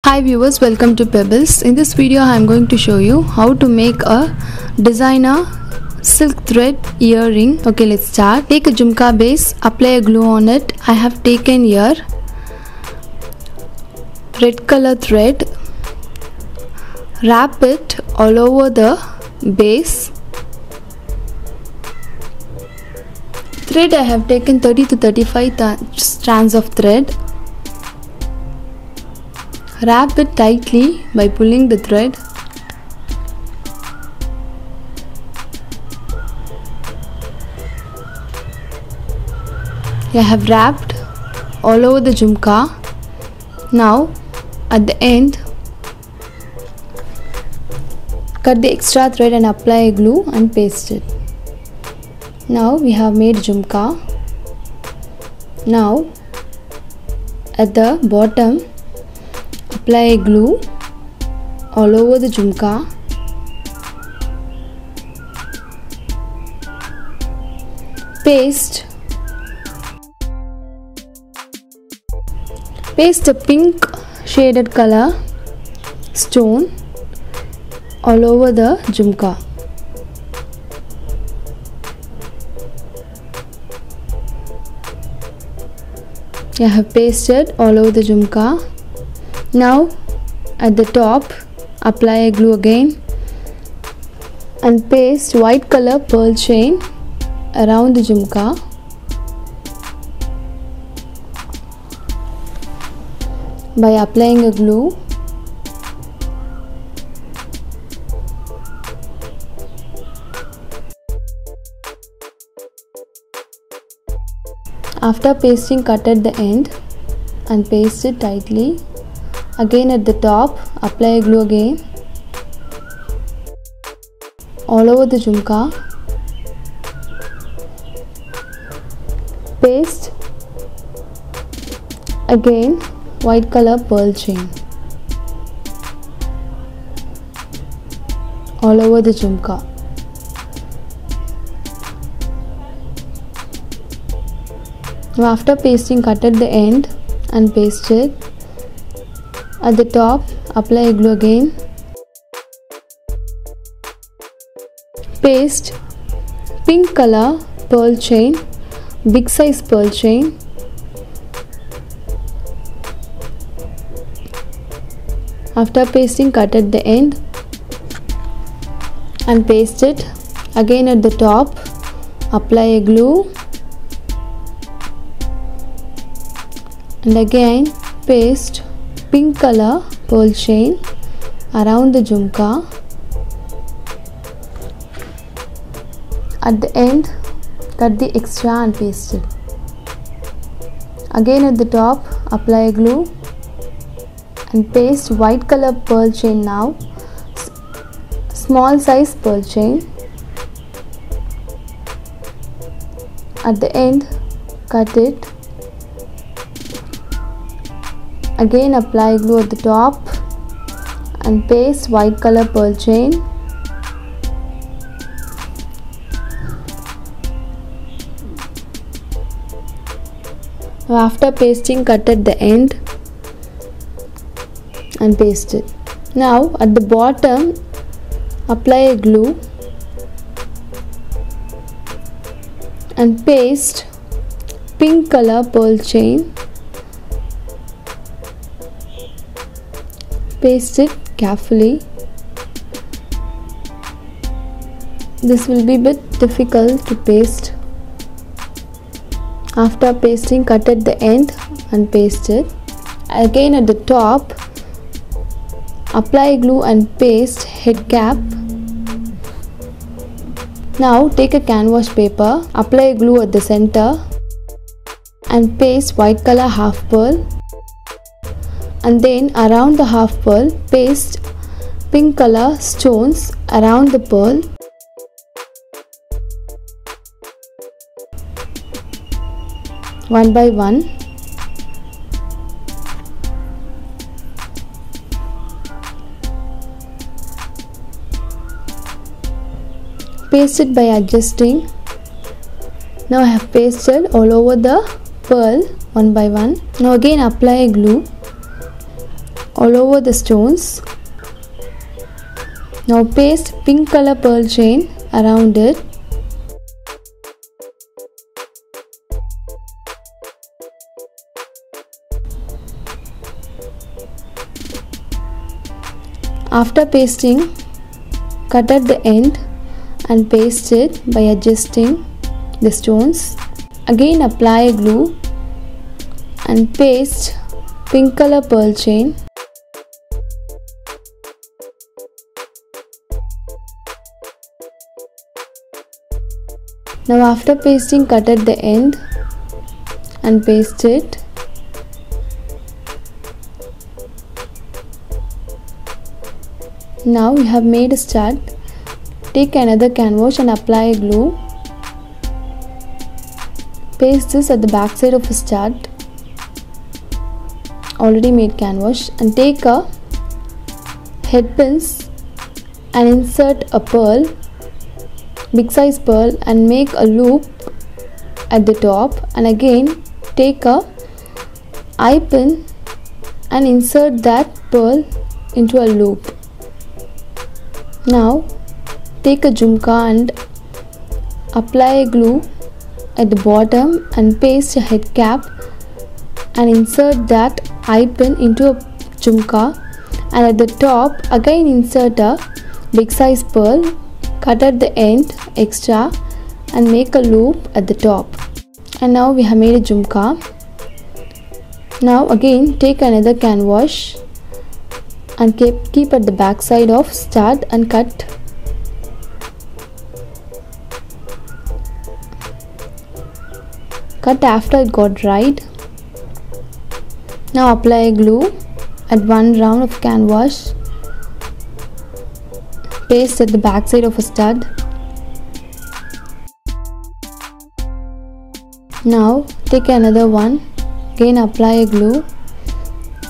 Hi viewers, welcome to Pebbles. In this video I am going to show you how to make a designer silk thread earring. Okay, let's start. Take a jhumka base, apply a glue on it. I have taken here red color thread, wrap it all over the base. Thread I have taken 30 to 35 strands of thread. Wrap it tightly by pulling the thread. I have wrapped all over the jhumka. Now at the end, cut the extra thread and apply a glue and paste it. Now we have made jhumka. Now at the bottom, apply a glue all over the jhumka. Paste a pink shaded color stone all over the jhumka. I have pasted all over the jhumka. Now at the top, apply a glue again and paste white color pearl chain around the jhumka. By applying a glue. After pasting, cut at the end and paste it tightly. Again at the top, apply a glue again all over the jhumka. Paste again white color pearl chain all over the jhumka. Now after pasting, cut at the end and paste it. At the top, apply a glue again. Paste pink color pearl chain, big size pearl chain. After pasting, cut at the end and paste it. Again at the top, apply a glue and again paste pink color pearl chain around the jhumka. At the end, cut the extra and paste it. Again at the top, apply a glue and paste white color pearl chain now, small size pearl chain. At the end, cut it. Again apply glue at the top and paste white color pearl chain. After pasting, cut at the end and paste it. Now at the bottom, apply a glue and paste pink color pearl chain. Paste it carefully. This will be a bit difficult to paste. After pasting, cut at the end and paste it. Again at the top, apply glue and paste head cap. Now take a canvas paper, apply glue at the center and paste white color half pearl. And then around the half pearl, paste pink color stones around the pearl. One by one. Paste it by adjusting. Now I have pasted all over the pearl one by one. Now again apply glue all over the stones. Now paste pink color pearl chain around it. After pasting, cut at the end and paste it by adjusting the stones. Again apply a glue and paste pink color pearl chain. Now after pasting, cut at the end and paste it. Now you have made a stud. Take another canvas and apply a glue. Paste this at the back side of a stud, already made canvas, and take a head pins and insert a pearl, big size pearl, and make a loop at the top, and again take a eye pin and insert that pearl into a loop. Now take a jhumka and apply a glue at the bottom and paste a head cap and insert that eye pin into a jhumka, and at the top again insert a big size pearl, cut at the end extra and make a loop at the top. And now we have made a jhumka. Now again take another canvas and keep at the back side of stud and cut. Cut after it got dried. Now apply a glue at one round of canvas. Paste at the back side of a stud. Now take another one. Again apply a glue.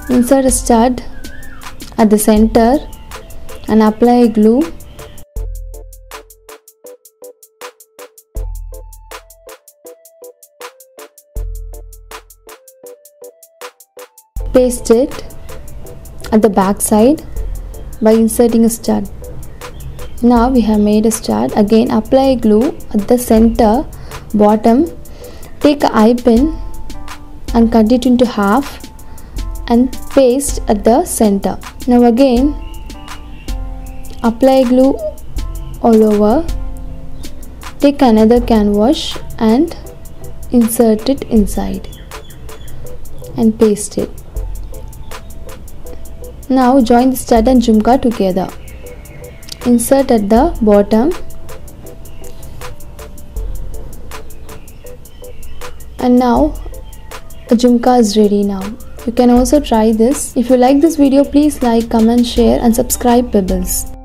Insert a stud at the center and apply a glue. Paste it at the back side by inserting a stud. Now we have made a stud. Again apply a glue at the center bottom. Take an eye pin and cut it into half and paste at the center. Now again apply glue all over. Take another canvas and insert it inside and paste it. Now join the stud and jhumka together. Insert at the bottom and now the jhumka is ready now. You can also try this. If you like this video, please like, comment, share and subscribe Pebbles.